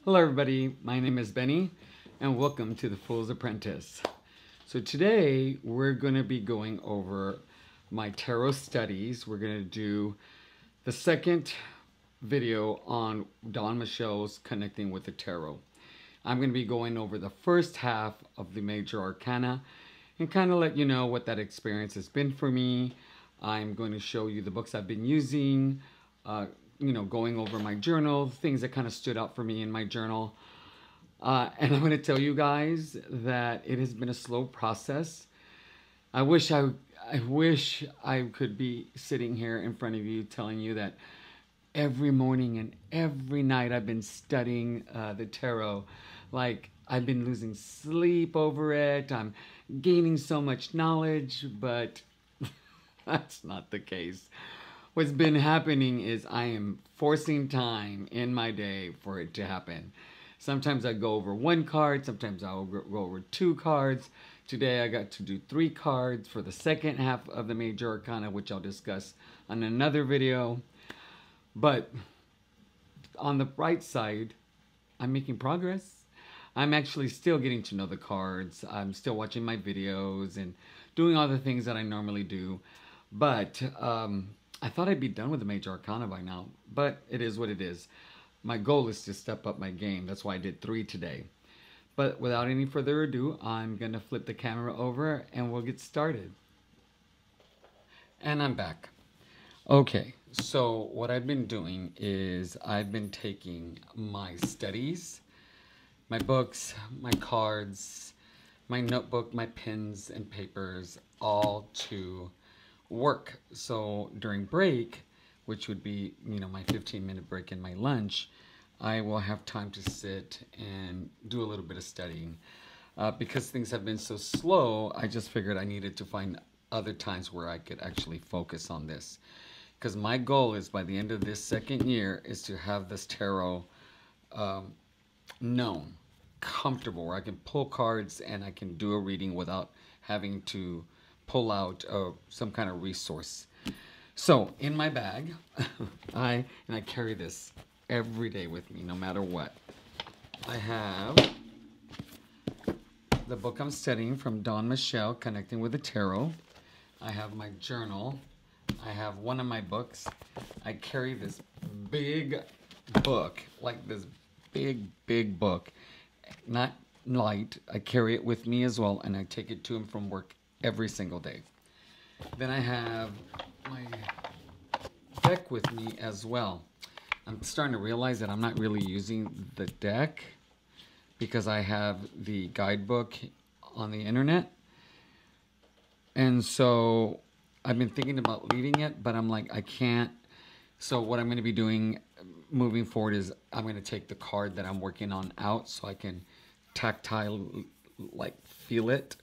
Hello everybody, my name is Benny and welcome to the Fool's Apprentice. So today we're going to be going over my tarot studies. We're going to do the second video on Dawn Michelle's Connecting with the Tarot. I'm going to be going over the first half of the major arcana and kind of let you know what that experience has been for me. I'm going to show you the books I've been using, going over my journal, things that kind of stood out for me in my journal. And I'm going to tell you guys that it has been a slow process. I wish I could be sitting here in front of you telling you that every morning and every night I've been studying the tarot. Like, I've been losing sleep over it. I'm gaining so much knowledge, but that's not the case. What's been happening is I am forcing time in my day for it to happen. Sometimes I go over one card, sometimes I'll go over two cards. Today I got to do 3 cards for the second half of the major arcana, which I'll discuss on another video. But on the bright side, I'm making progress. I'm actually still getting to know the cards. I'm still watching my videos and doing all the things that I normally do. But I thought I'd be done with the major arcana by now, but it is what it is. My goal is to step up my game. That's why I did 3 today. But without any further ado, I'm going to flip the camera over and we'll get started. And I'm back. Okay, so what I've been doing is I've been taking my studies, my books, my cards, my notebook, my pens and papers, all to work. So during break, which would be, my 15-minute break and my lunch, I will have time to sit and do a little bit of studying. Because things have been so slow, I just figured I needed to find other times where I could actually focus on this. Because my goal is, by the end of this second year, is to have this tarot known, comfortable, where I can pull cards and I can do a reading without having to pull out some kind of resource. So in my bag, I carry this every day with me, no matter what. I have the book I'm studying from Dawn Michelle, Connecting with the Tarot. I have my journal. I have one of my books. I carry this big book, like this big book, not light. I carry it with me as well, and I take it to and from work every single day. Then I have my deck with me as well. I'm starting to realize that I'm not really using the deck because I have the guidebook on the internet. And so I've been thinking about leaving it, but I'm like, I can't. So what I'm going to be doing moving forward is I'm going to take the card that I'm working on out so I can tactile, like, feel it.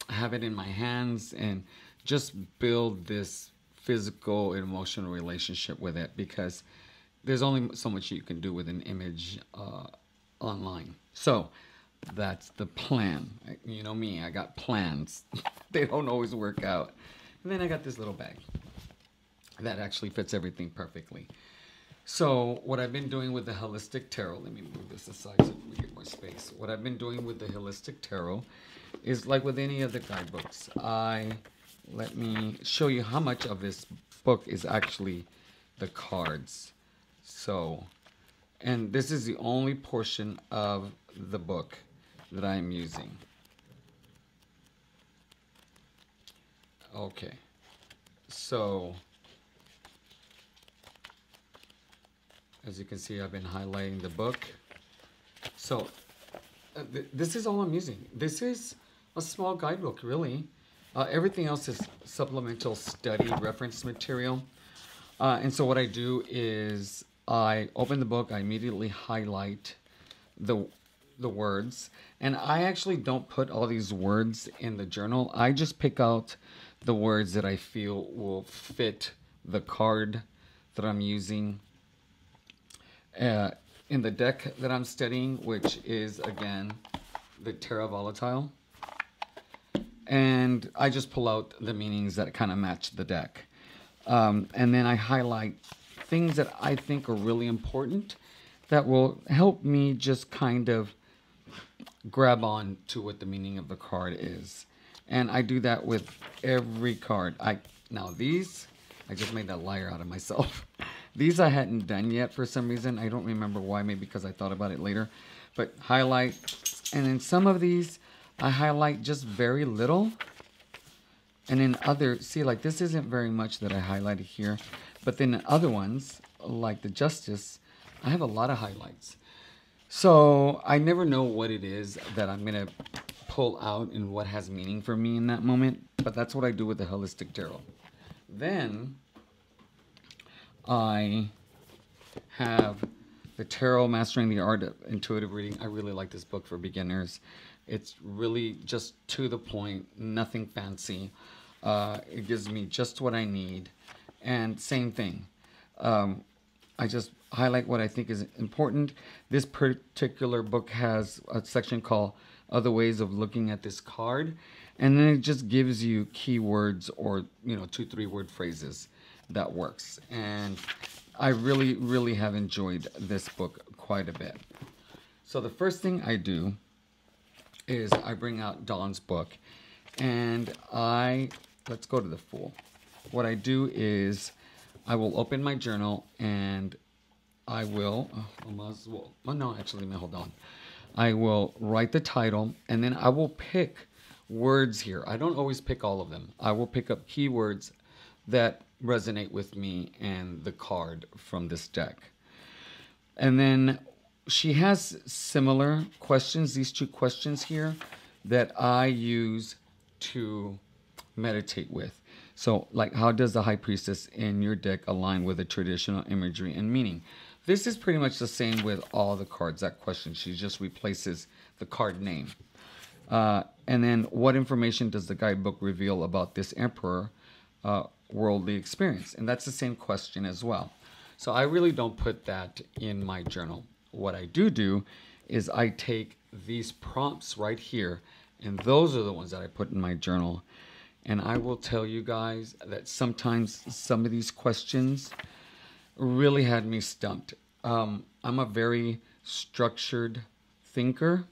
Have it in my hands and just build this physical and emotional relationship with it, because there's only so much you can do with an image online. So that's the plan. You know me, I got plans. They don't always work out. And then I got this little bag that actually fits everything perfectly. So what I've been doing with the Holistic Tarot, let me move this aside so we get more space. What I've been doing with the Holistic Tarot is like with any of the guidebooks. Let me show you how much of this book is actually the cards. So, and this is the only portion of the book that I'm using. Okay, so as you can see, I've been highlighting the book. So this is all I'm using. This is a small guidebook, really. Everything else is supplemental study reference material. And so what I do is I open the book, I immediately highlight the words. And I actually don't put all these words in the journal. I just pick out the words that I feel will fit the card that I'm using. In the deck that I'm studying, which is, again, the Tarot Volatile. And I just pull out the meanings that kind of match the deck. And then I highlight things that I think are really important that will help me just kind of grab on to what the meaning of the card is. And I do that with every card. Now these, I just made that liar out of myself. These I hadn't done yet for some reason. I don't remember why, maybe because I thought about it later. But highlight, and in some of these, I highlight just very little. And in other, see, like this isn't very much that I highlighted here. But then in other ones, like the Justice, I have a lot of highlights. So I never know what it is that I'm going to pull out and what has meaning for me in that moment. But that's what I do with the Holistic Tarot. Then I have the Tarot Mastering the Art of Intuitive Reading. I really like this book for beginners. It's really just to the point, nothing fancy. It gives me just what I need. And same thing. I just highlight what I think is important. This particular book has a section called Other Ways of Looking at This Card. And then it just gives you keywords or, 2-3 word phrases that works. And I really, really have enjoyed this book quite a bit. So the first thing I do is I bring out Dawn's book and let's go to the Fool. What I do is I will open my journal and I will, hold on. I will write the title and then I will pick words here. I don't always pick all of them. I will pick up keywords that resonate with me and the card from this deck. And then she has similar questions, these 2 questions here, that I use to meditate with. So, like, how does the High Priestess in your deck align with the traditional imagery and meaning? This is pretty much the same with all the cards, that question. She just replaces the card name. And then, what information does the guidebook reveal about this emperor worldly experience? And that's the same question as well. So I really don't put that in my journal. What I do is I take these prompts right here, and those are the ones that I put in my journal. And I will tell you guys that sometimes some of these questions really had me stumped. I'm a very structured thinker,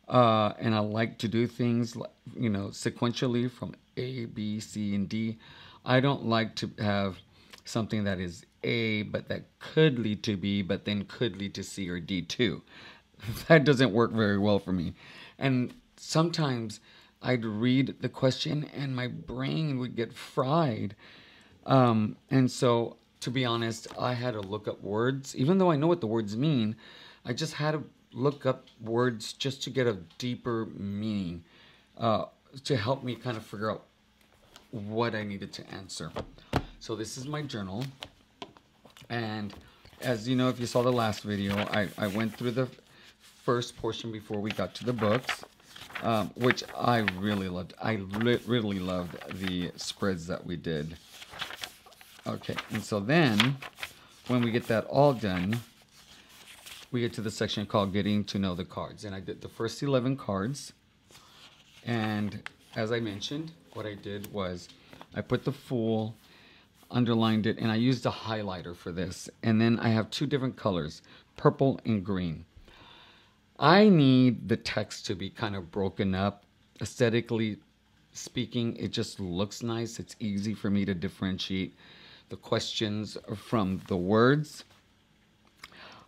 and I like to do things, sequentially from A, B, C, and D. I don't like to have something that is A, but that could lead to B, but then could lead to C or D too. That doesn't work very well for me. And sometimes I'd read the question and my brain would get fried. And so, to be honest, I had to look up words. Even though I know what the words mean, I just had to look up words just to get a deeper meaning, to help me kind of figure out what I needed to answer. So this is my journal. And as you know, if you saw the last video, I went through the first portion before we got to the books, which I really loved. I really loved the spreads that we did. Okay, and so then when we get that all done, we get to the section called Getting to Know the Cards. And I did the first 11 cards. And as I mentioned, what I did was I put the Fool, underlined it, and I used a highlighter for this. And then I have 2 different colors, purple and green. I need the text to be kind of broken up. Aesthetically speaking, it just looks nice. It's easy for me to differentiate the questions from the words.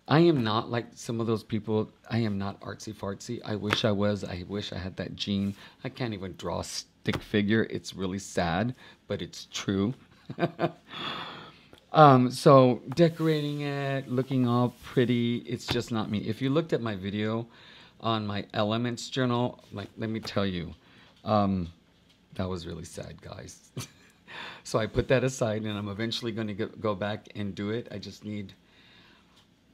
I am not like some of those people. I am not artsy-fartsy. I wish I was. I wish I had that gene. I can't even draw a stick figure. It's really sad, but it's true. So decorating it, looking all pretty, it's just not me. If you looked at my video on my Elements journal, like, let me tell you, that was really sad, guys. So I put that aside, and I'm eventually going to go back and do it. I just need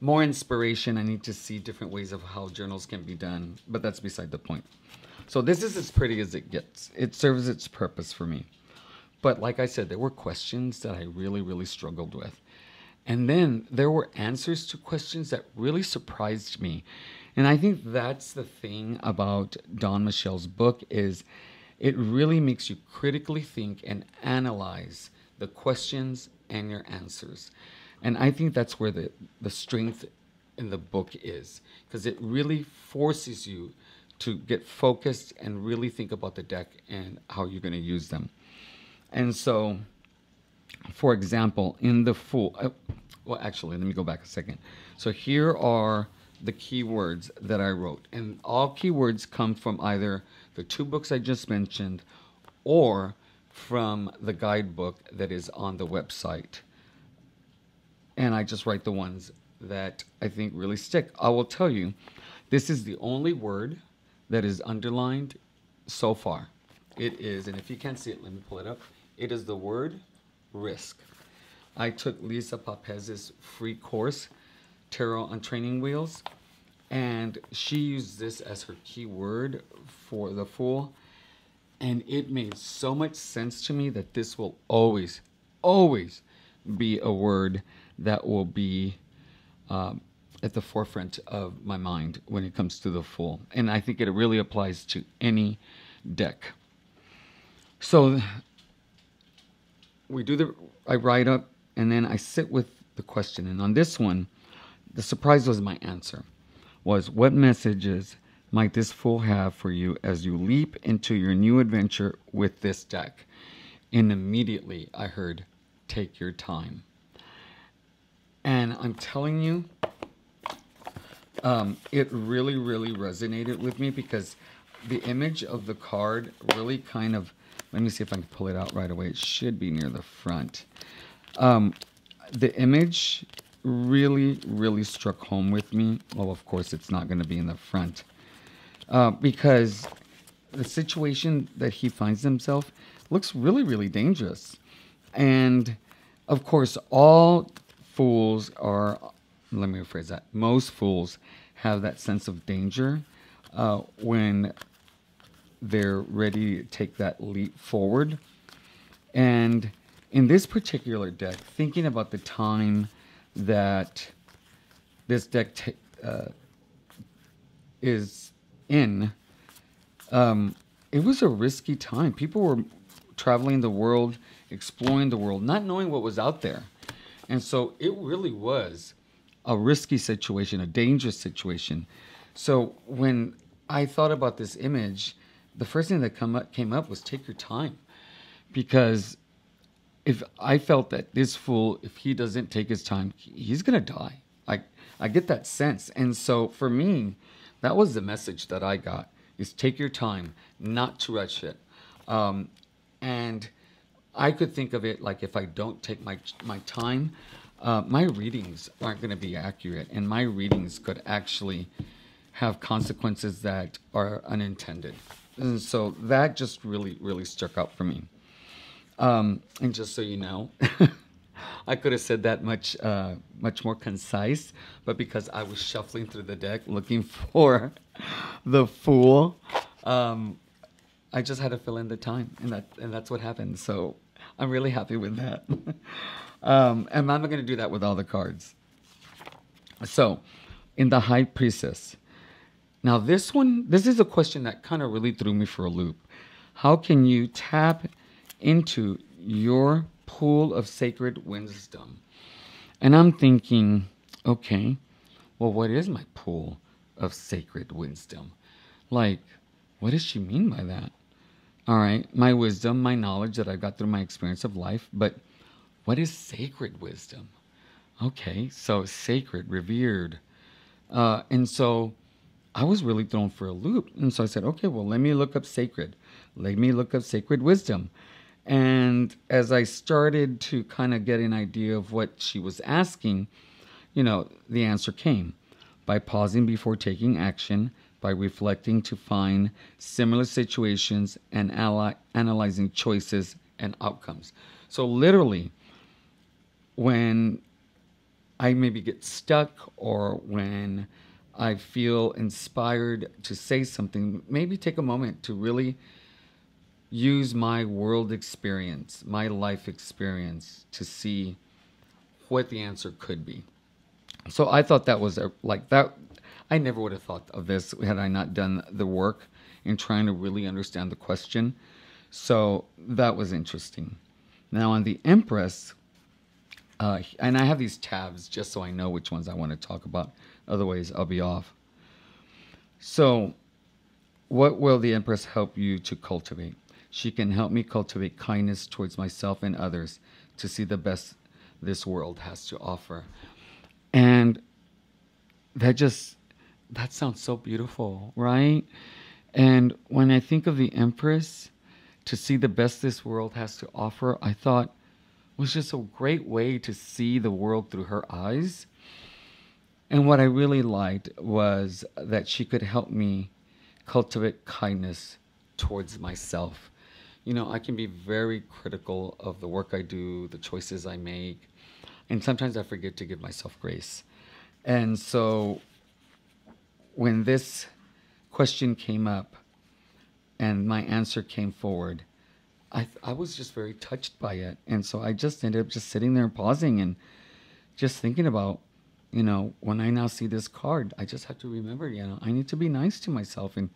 more inspiration. I need to see different ways of how journals can be done, but that's beside the point. So this is as pretty as it gets. It serves its purpose for me. But like I said, there were questions that I really, really struggled with. And then there were answers to questions that really surprised me. And I think that's the thing about Dawn Michelle's book, is it really makes you critically think and analyze the questions and your answers. And I think that's where the strength in the book is, because it really forces you to get focused and really think about the deck and how you're going to use them. And so, for example, in the Fool, well, actually, let me go back a second. So here are the keywords that I wrote, and all keywords come from either the two books I just mentioned or from the guidebook that is on the website. And I just write the ones that I think really stick. I will tell you, this is the only word that is underlined so far. It is, and if you can't see it, let me pull it up. It is the word risk. I took Lisa Papez's free course, Tarot on Training Wheels, and she used this as her keyword for the Fool. And it made so much sense to me that this will always, always be a word that will be at the forefront of my mind when it comes to the Fool. And I think it really applies to any deck. So I write up, and then I sit with the question. And on this one, the surprise was my answer. Was, what messages might this Fool have for you as you leap into your new adventure with this deck? And immediately I heard, take your time. And I'm telling you, it really, really resonated with me, because the image of the card really kind of, let me see if I can pull it out right away. It should be near the front. The image really, really struck home with me. Well, of course, it's not going to be in the front. Because the situation that he finds himself looks really, really dangerous. And, of course, all fools are, let me rephrase that, most fools have that sense of danger when they're ready to take that leap forward. And in this particular deck, thinking about the time that this deck is in, it was a risky time. People were traveling the world, exploring the world, not knowing what was out there. And so it really was a risky situation, a dangerous situation. So when I thought about this image, the first thing that came up was take your time. Because if I felt that this Fool, if he doesn't take his time, he's going to die. I get that sense. And so for me, that was the message that I got, is take your time, not to rush it. And I could think of it like, if I don't take my time, my readings aren't going to be accurate. And my readings could actually have consequences that are unintended. And so that just really, really stuck out for me. And just so you know, I could have said that much more concise, but because I was shuffling through the deck looking for the Fool, I just had to fill in the time, and that's what happened. So I'm really happy with that. And I'm not going to do that with all the cards. So, in the High Priestess. Now this is a question that kind of really threw me for a loop. How can you tap into your pool of sacred wisdom? And I'm thinking, okay, well, what is my pool of sacred wisdom? Like, what does she mean by that? All right, my wisdom, my knowledge that I got through my experience of life, but what is sacred wisdom? Okay, so sacred, revered. And so I was really thrown for a loop. And so I said, okay, well, let me look up sacred. Let me look up sacred wisdom. And as I started to kind of get an idea of what she was asking, the answer came. By pausing before taking action, by reflecting to find similar situations, and analyzing choices and outcomes. So literally, when I maybe get stuck, or when I feel inspired to say something, maybe take a moment to really use my world experience, my life experience, to see what the answer could be. So I thought that was like that. I never would have thought of this had I not done the work in trying to really understand the question. So that was interesting. Now on the Empress, And I have these tabs just so I know which ones I want to talk about. Otherwise, I'll be off. So, what will the Empress help you to cultivate? She can help me cultivate kindness towards myself and others to see the best this world has to offer. And that sounds so beautiful, right? And when I think of the Empress, to see the best this world has to offer, I thought was just a great way to see the world through her eyes. And what I really liked was that she could help me cultivate kindness towards myself. You know, I can be very critical of the work I do, the choices I make, and sometimes I forget to give myself grace. And so when this question came up and my answer came forward, I was just very touched by it. And so I just ended up just sitting there and pausing and just thinking about, you know, when I now see this card, I just have to remember, you know, I need to be nice to myself and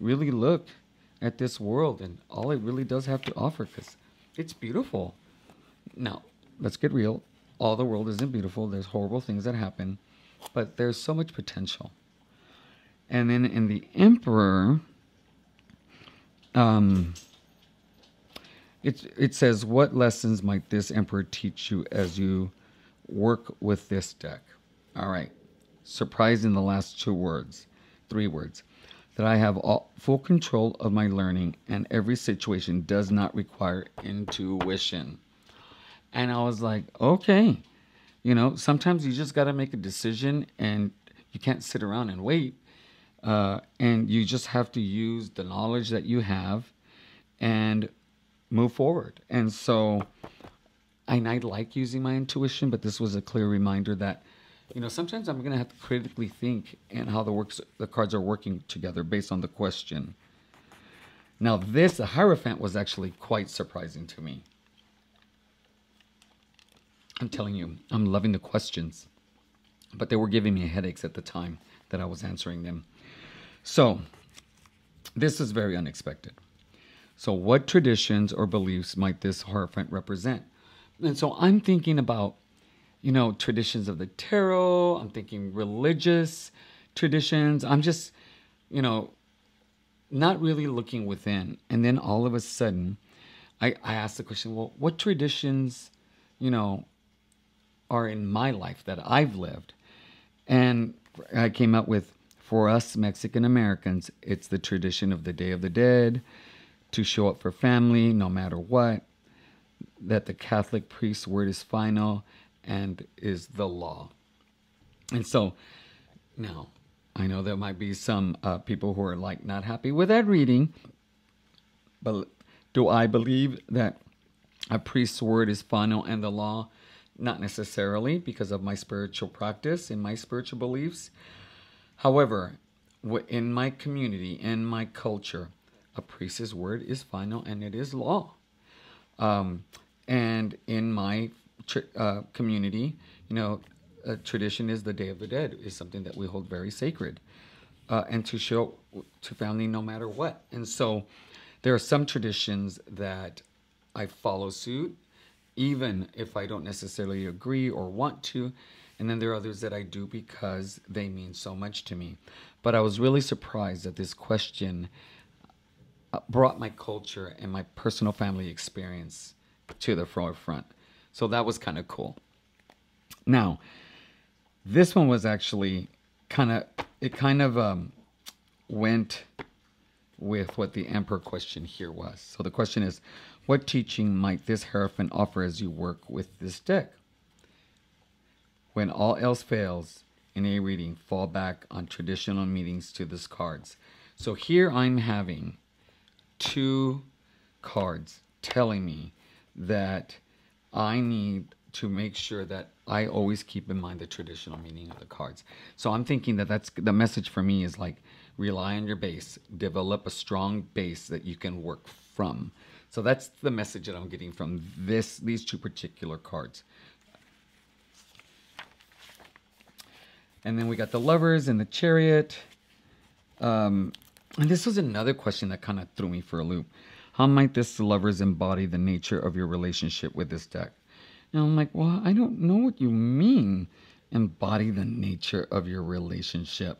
really look at this world and all it really does have to offer, because it's beautiful. Now, let's get real. All the world isn't beautiful. There's horrible things that happen, but there's so much potential. And then in the Emperor, it says, what lessons might this Emperor teach you as you work with this deck? All right. Surprise in the last 3 words. That I have full control of my learning and every situation does not require intuition. And I was like, okay. You know, sometimes you just got to make a decision and you can't sit around and wait. And you just have to use the knowledge that you have and move forward. And so I like using my intuition, but this was a clear reminder that, you know, sometimes I'm going to have to critically think and how the cards are working together based on the question. Now the Hierophant was actually quite surprising to me. I'm telling you, I'm loving the questions, but they were giving me headaches at the time that I was answering them. So this is very unexpected. So what traditions or beliefs might this Hierophant represent? And so I'm thinking about, you know, traditions of the tarot. I'm thinking religious traditions. I'm just, you know, not really looking within. And then all of a sudden, I asked the question, well, what traditions, you know, are in my life that I've lived? And I came up with, for us Mexican Americans, it's the tradition of the Day of the Dead, to show up for family no matter what, that the Catholic priest's word is final and is the law. And so now I know there might be some people who are like not happy with that reading, but do I believe that a priest's word is final and the law? Not necessarily, because of my spiritual practice and my spiritual beliefs. However, in my community, in my culture, a priest's word is final and it is law. And in my community, you know, a tradition is the Day of the Dead is something that we hold very sacred, and to show to family no matter what. And so there are some traditions that I follow suit, even if I don't necessarily agree or want to. And then there are others that I do because they mean so much to me. But I was really surprised that this question brought my culture and my personal family experience to the forefront. So that was kind of cool. Now, this one was actually kind of went with what the Emperor question here was. So the question is, what teaching might this Hierophant offer as you work with this deck? When all else fails in a reading, fall back on traditional meanings to these cards. So here I'm having 2 cards telling me that I need to make sure that I always keep in mind the traditional meaning of the cards. So I'm thinking that that's the message for me is like, rely on your base, develop a strong base that you can work from. So that's the message that I'm getting from these 2 particular cards. And then we got the Lovers and the Chariot. And this was another question that kind of threw me for a loop. How might this Lovers embody the nature of your relationship with this deck? And I'm like, well, I don't know what you mean. Embody the nature of your relationship.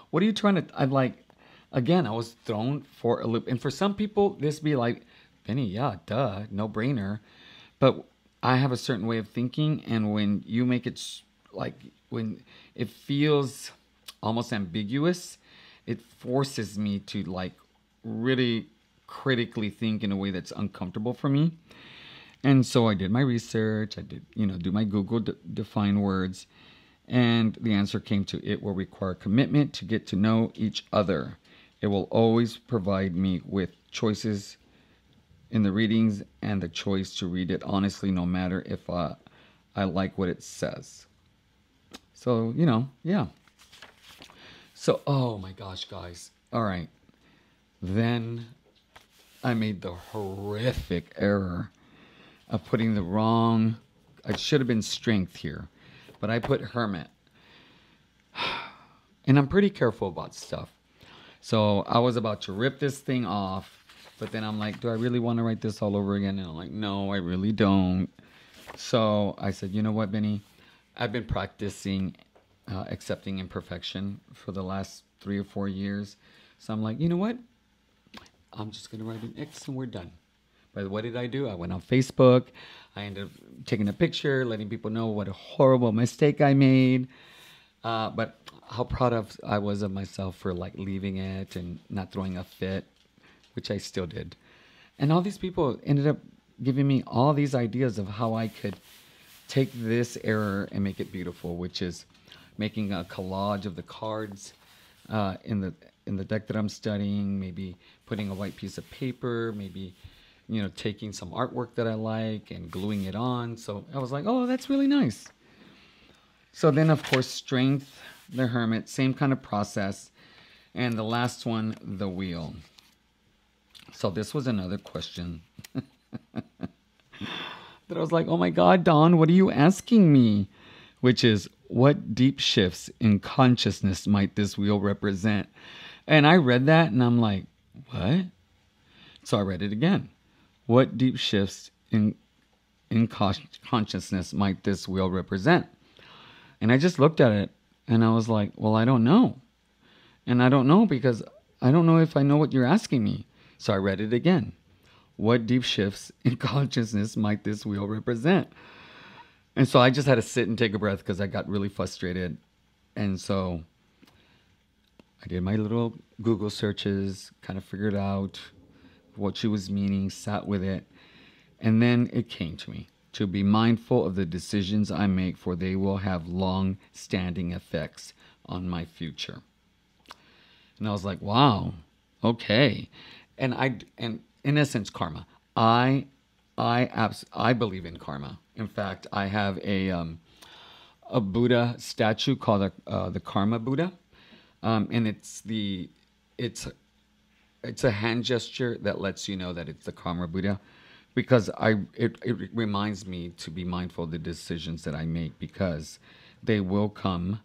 What are you trying to, I like, again, I was thrown for a loop. And for some people, this be like, Benny, yeah, duh, no brainer. But I have a certain way of thinking. And when you make it like, when it feels almost ambiguous, it forces me to like really critically think in a way that's uncomfortable for me. And so I did my research. I did, do my Google define words. And the answer came to it will require commitment to get to know each other. It will always provide me with choices in the readings and the choice to read it honestly, no matter if I like what it says. So, yeah. So, oh my gosh, guys. All right. Then I made the horrific error of putting the wrong, it should have been strength here, but I put hermit. And I'm pretty careful about stuff. So I was about to rip this thing off, but then I'm like, do I really want to write this all over again? And I'm like, no, I really don't. So I said, you know what, Benny? I've been practicing accepting imperfection for the last 3 or 4 years. So I'm like, you know what? I'm just going to write an X and we're done. But what did I do? I went on Facebook. I ended up taking a picture, letting people know what a horrible mistake I made. But how proud I was of myself for like leaving it and not throwing a fit, which I still did. And all these people ended up giving me all these ideas of how I could take this error and make it beautiful, which is making a collage of the cards in the deck that I'm studying, maybe putting a white piece of paper, maybe taking some artwork that I like and gluing it on. So I was like, oh, that's really nice. So then, of course, strength, the hermit, same kind of process. And the last one, the wheel. So this was another question that I was like, oh my God, Dawn, what are you asking me? Which is, what deep shifts in consciousness might this wheel represent? And I read that and I'm like, what? So I read it again. What deep shifts in consciousness might this wheel represent? And I just looked at it and I was like, well, I don't know. And I don't know because I don't know if I know what you're asking me. So I read it again. What deep shifts in consciousness might this wheel represent? And so I just had to sit and take a breath because I got really frustrated. And so I did my little Google searches, kind of figured out what she was meaning, sat with it. And then it came to me to be mindful of the decisions I make, for they will have long-standing effects on my future. And I was like, wow, okay. And in essence, karma. I believe in karma. In fact, I have a Buddha statue called the Karma Buddha, and it's a hand gesture that lets you know that it's the Karma Buddha, because it reminds me to be mindful of the decisions that I make, because they will come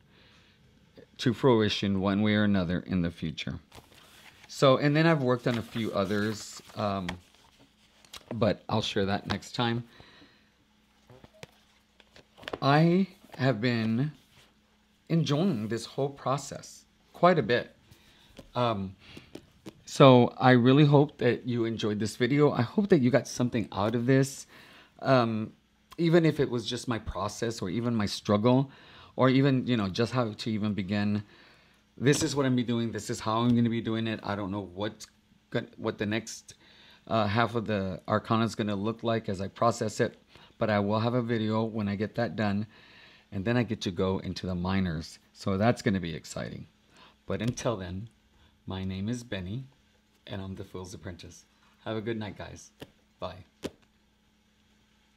to fruition one way or another in the future. So, and then I've worked on a few others, but I'll share that next time. I have been enjoying this whole process quite a bit. So I really hope that you enjoyed this video. I hope that you got something out of this. Even if it was just my process or even my struggle, or even, just how to even begin. This is what I'm going to be doing. This is how I'm going to be doing it. I don't know what the next half of the arcana is going to look like as I process it. But I will have a video when I get that done. And then I get to go into the minors. So that's going to be exciting. But until then, my name is Benny, and I'm the Fool's Apprentice. Have a good night, guys. Bye.